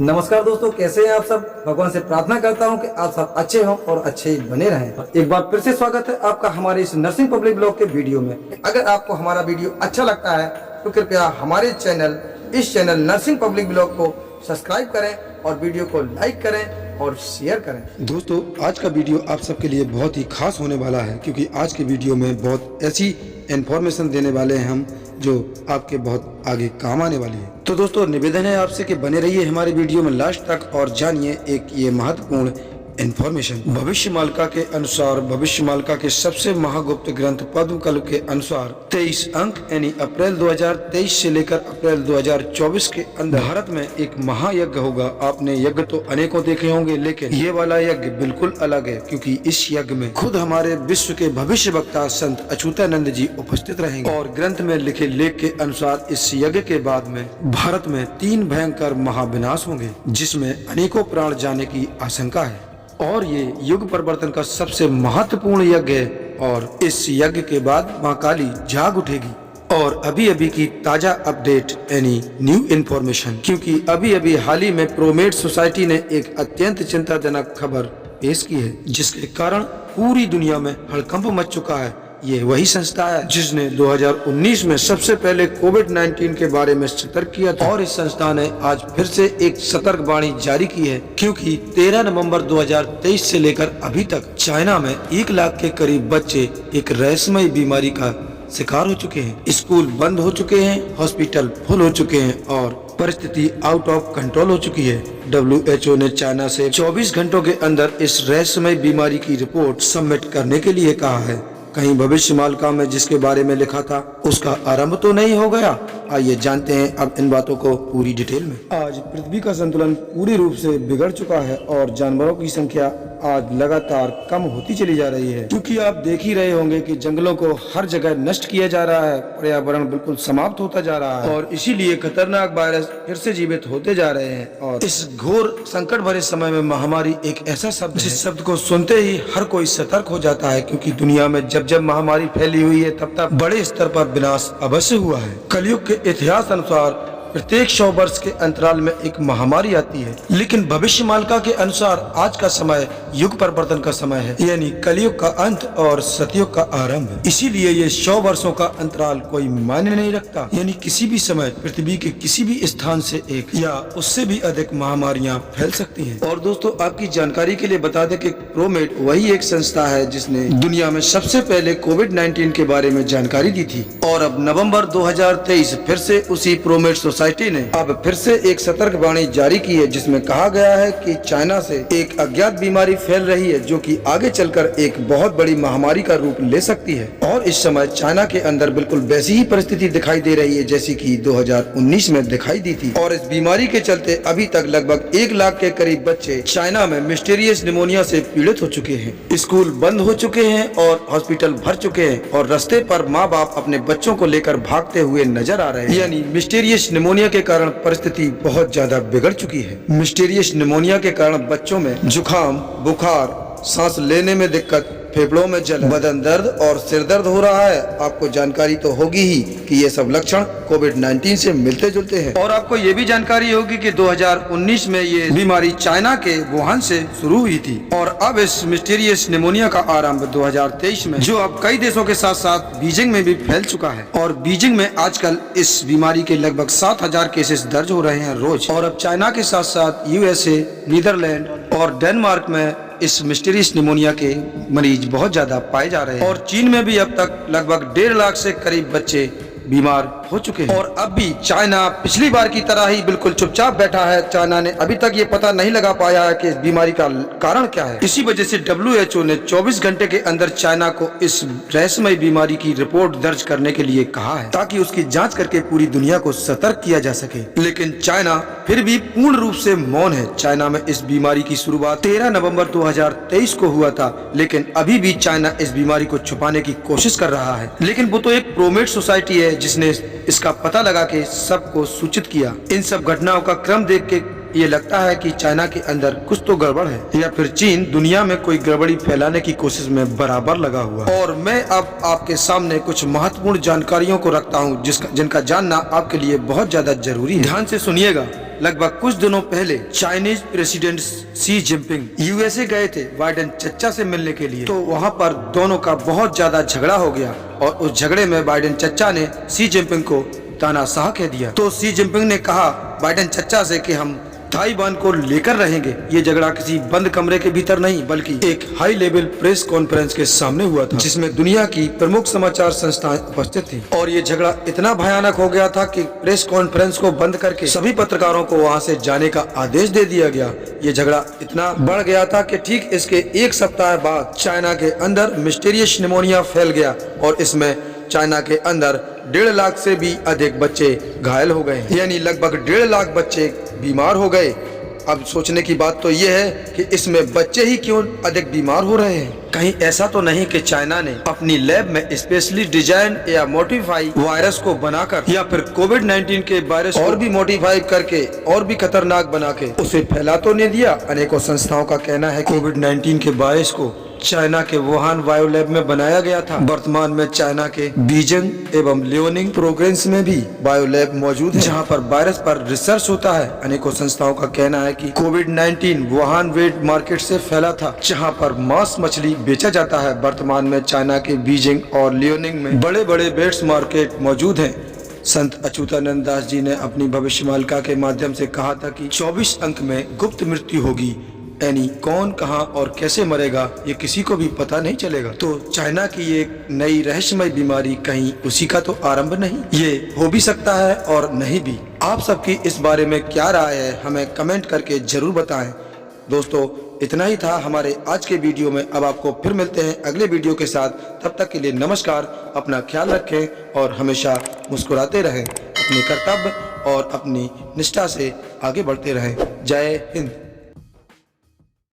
नमस्कार दोस्तों, कैसे हैं आप सब। भगवान से प्रार्थना करता हूं कि आप सब अच्छे हों और अच्छे ही बने रहें। एक बार फिर से स्वागत है आपका हमारे इस नर्सिंग पब्लिक ब्लॉग के वीडियो में। अगर आपको हमारा वीडियो अच्छा लगता है तो कृपया हमारे इस चैनल नर्सिंग पब्लिक ब्लॉग को सब्सक्राइब करें और वीडियो को लाइक करें और शेयर करें। दोस्तों, आज का वीडियो आप सबके लिए बहुत ही खास होने वाला है, क्योंकि आज के वीडियो में बहुत ऐसी इन्फॉर्मेशन देने वाले हैं हम जो आपके बहुत आगे काम आने वाली है। तो दोस्तों, निवेदन है आपसे कि बने रहिए हमारे वीडियो में लास्ट तक और जानिए एक ये महत्वपूर्ण इन्फॉर्मेशन। भविष्य मालिका के अनुसार, भविष्य मालिका के सबसे महागुप्त ग्रंथ पद्मकल्प के अनुसार 23 अंक यानी अप्रैल 2023 से लेकर अप्रैल 2024 के अंदर भारत में एक महायज्ञ होगा। आपने यज्ञ तो अनेकों देखे होंगे, लेकिन ये वाला यज्ञ बिल्कुल अलग है, क्योंकि इस यज्ञ में खुद हमारे विश्व के भविष्य वक्ता संत अच्युतानंद जी उपस्थित रहेंगे। और ग्रंथ में लिखे लेख के अनुसार इस यज्ञ के बाद में भारत में 3 भयंकर महाविनाश होंगे, जिसमें अनेकों प्राण जाने की आशंका है। और ये युग परिवर्तन का सबसे महत्वपूर्ण यज्ञ है। और इस यज्ञ के बाद मां काली जाग उठेगी। और अभी अभी की ताजा अपडेट यानी न्यू इन्फॉर्मेशन, क्योंकि अभी अभी हाल ही में प्रोमेड सोसाइटी ने एक अत्यंत चिंताजनक खबर पेश की है, जिसके कारण पूरी दुनिया में हड़कंप मच चुका है। ये वही संस्था है जिसने 2019 में सबसे पहले कोविड-19 के बारे में सतर्क किया था। और इस संस्था ने आज फिर से एक सतर्क वाणी जारी की है, क्योंकि 13 नवंबर 2023 से लेकर अभी तक चाइना में 1 लाख के करीब बच्चे एक रहस्यमयी बीमारी का शिकार हो चुके हैं। स्कूल बंद हो चुके हैं, हॉस्पिटल फुल हो चुके हैं और परिस्थिति आउट ऑफ कंट्रोल हो चुकी है। WHO ने चाइना से 24 घंटों के अंदर इस रहस्यमयी बीमारी की रिपोर्ट सबमिट करने के लिए कहा है। कहीं भविष्य मालिका में जिसके बारे में लिखा था उसका आरंभ तो नहीं हो गया। आइए जानते हैं अब इन बातों को पूरी डिटेल में। आज पृथ्वी का संतुलन पूरी रूप से बिगड़ चुका है और जानवरों की संख्या आज लगातार कम होती चली जा रही है, क्योंकि आप देख ही रहे होंगे कि जंगलों को हर जगह नष्ट किया जा रहा है, पर्यावरण बिल्कुल समाप्त होता जा रहा है और इसीलिए खतरनाक वायरस फिर से जीवित होते जा रहे हैं। और इस घोर संकट भरे समय में महामारी एक ऐसा शब्द, जिस शब्द को सुनते ही हर कोई सतर्क हो जाता है, क्योंकि दुनिया में जब जब महामारी फैली हुई है तब तब बड़े स्तर पर विनाश अवश्य हुआ है। कलयुग के इतिहास अनुसार प्रत्येक 100 वर्ष के अंतराल में एक महामारी आती है, लेकिन भविष्य मालिका के अनुसार आज का समय युग परिवर्तन का समय है, यानी कलयुग का अंत और सतयुग का आरंभ। इसीलिए ये 100 वर्षों का अंतराल कोई मायने नहीं रखता, यानी किसी भी समय पृथ्वी के किसी भी स्थान से एक या उससे भी अधिक महामारियां फैल सकती हैं। और दोस्तों, आपकी जानकारी के लिए बता दें कि प्रोमेड वही एक संस्था है जिसने दुनिया में सबसे पहले कोविड-19 के बारे में जानकारी दी थी। और अब नवम्बर 2023 फिर से उसी प्रोमेड सोसाइटी ने अब फिर से एक सतर्क वाणी जारी की है, जिसमें कहा गया है कि चाइना से एक अज्ञात बीमारी फैल रही है, जो कि आगे चलकर एक बहुत बड़ी महामारी का रूप ले सकती है। और इस समय चाइना के अंदर बिल्कुल वैसी ही परिस्थिति दिखाई दे रही है जैसी कि 2019 में दिखाई दी थी। और इस बीमारी के चलते अभी तक लगभग 1 लाख के करीब बच्चे चाइना में मिस्टीरियस निमोनिया से पीड़ित हो चुके हैं। स्कूल बंद हो चुके हैं और हॉस्पिटल भर चुके हैं और रास्ते पर माँ बाप अपने बच्चों को लेकर भागते हुए नजर आ रहे हैं। यानी मिस्टीरियस निमोनिया के कारण परिस्थिति बहुत ज्यादा बिगड़ चुकी है। मिस्टीरियस निमोनिया के कारण बच्चों में जुकाम, बुखार, सांस लेने में दिक्कत, फेफड़ों में जलन, बदन दर्द और सिर दर्द हो रहा है। आपको जानकारी तो होगी ही कि ये सब लक्षण कोविड-19 से मिलते जुलते हैं। और आपको ये भी जानकारी होगी कि 2019 में ये बीमारी चाइना के वुहान से शुरू हुई थी और अब इस मिस्टीरियस निमोनिया का आरंभ 2023 में, जो अब कई देशों के साथ साथ बीजिंग में भी फैल चुका है। और बीजिंग में आजकल इस बीमारी के लगभग 7000 केसेस दर्ज हो रहे हैं रोज। और अब चाइना के साथ साथ USA, नीदरलैंड और डेनमार्क में इस मिस्टीरियस निमोनिया के मरीज बहुत ज्यादा पाए जा रहे हैं। और चीन में भी अब तक लगभग 1.5 लाख से करीब बच्चे बीमार हो चुके हैं। और अब भी चाइना पिछली बार की तरह ही बिल्कुल चुपचाप बैठा है। चाइना ने अभी तक ये पता नहीं लगा पाया है कि इस बीमारी का कारण क्या है। इसी वजह से WHO ने 24 घंटे के अंदर चाइना को इस रहस्यमयी बीमारी की रिपोर्ट दर्ज करने के लिए कहा है, ताकि उसकी जांच करके पूरी दुनिया को सतर्क किया जा सके। लेकिन चाइना फिर भी पूर्ण रूप से मौन है। चाइना में इस बीमारी की शुरुआत 13 नवंबर 2023 को हुआ था, लेकिन अभी भी चाइना इस बीमारी को छुपाने की कोशिश कर रहा है। लेकिन वो तो एक प्रोमेड सोसाइटी है जिसने इसका पता लगा के सबको सूचित किया। इन सब घटनाओं का क्रम देख के ये लगता है कि चाइना के अंदर कुछ तो गड़बड़ है, या फिर चीन दुनिया में कोई गड़बड़ी फैलाने की कोशिश में बराबर लगा हुआ है। और मैं अब आपके सामने कुछ महत्वपूर्ण जानकारियों को रखता हूँ जिनका जानना आपके लिए बहुत ज्यादा जरूरी है। ध्यान से सुनिएगा। लगभग कुछ दिनों पहले Chinese president Xi Jinping USA गए थे बाइडेन चचा से मिलने के लिए। तो वहाँ पर दोनों का बहुत ज्यादा झगड़ा हो गया और उस झगड़े में बाइडेन चचा ने शी जिनपिंग को तानाशाह कह दिया। तो शी जिनपिंग ने कहा बाइडेन चचा से कि हम ताइवान को लेकर रहेंगे। ये झगड़ा किसी बंद कमरे के भीतर नहीं बल्कि एक हाई लेवल प्रेस कॉन्फ्रेंस के सामने हुआ था, जिसमें दुनिया की प्रमुख समाचार संस्थाएं उपस्थित थी। और ये झगड़ा इतना भयानक हो गया था कि प्रेस कॉन्फ्रेंस को बंद करके सभी पत्रकारों को वहां से जाने का आदेश दे दिया गया। ये झगड़ा इतना बढ़ गया था कि ठीक इसके एक सप्ताह बाद चाइना के अंदर मिस्टीरियस निमोनिया फैल गया और इसमें चाइना के अंदर 1.5 लाख से भी अधिक बच्चे घायल हो गए, यानी लगभग 1.5 लाख बच्चे बीमार हो गए। अब सोचने की बात तो ये है कि इसमें बच्चे ही क्यों अधिक बीमार हो रहे हैं। कहीं ऐसा तो नहीं कि चाइना ने अपनी लैब में स्पेशली डिजाइन या मॉडिफाई वायरस को बनाकर या फिर कोविड-19 के वायरस और भी मॉडिफाई करके और भी खतरनाक बना के उसे फैला तो नहीं दिया। अनेकों संस्थाओं का कहना है कोविड-19 के वायरस को चाइना के वुहान बायो लैब में बनाया गया था। वर्तमान में चाइना के बीजिंग एवं लियोनिंग प्रोविंस में भी बायो लैब मौजूद है, जहां पर वायरस पर रिसर्च होता है। अनेकों संस्थाओं का कहना है कि कोविड-19 वुहान वेट मार्केट से फैला था, जहां पर मांस मछली बेचा जाता है। वर्तमान में चाइना के बीजिंग और लियोनिंग में बड़े बड़े वेट्स मार्केट मौजूद है। संत अच्युतानंद दास जी ने अपनी भविष्यमालिका के माध्यम से कहा था कि 24 अंक में गुप्त मृत्यु होगी, यानी कौन कहां और कैसे मरेगा ये किसी को भी पता नहीं चलेगा। तो चाइना की एक नई रहस्यमय बीमारी कहीं उसी का तो आरंभ नहीं, ये हो भी सकता है और नहीं भी। आप सबकी इस बारे में क्या राय है हमें कमेंट करके जरूर बताएं। दोस्तों इतना ही था हमारे आज के वीडियो में। अब आपको फिर मिलते हैं अगले वीडियो के साथ। तब तक के लिए नमस्कार, अपना ख्याल रखें और हमेशा मुस्कुराते रहें, अपने कर्तव्य और अपनी निष्ठा से आगे बढ़ते रहें। जय हिंद।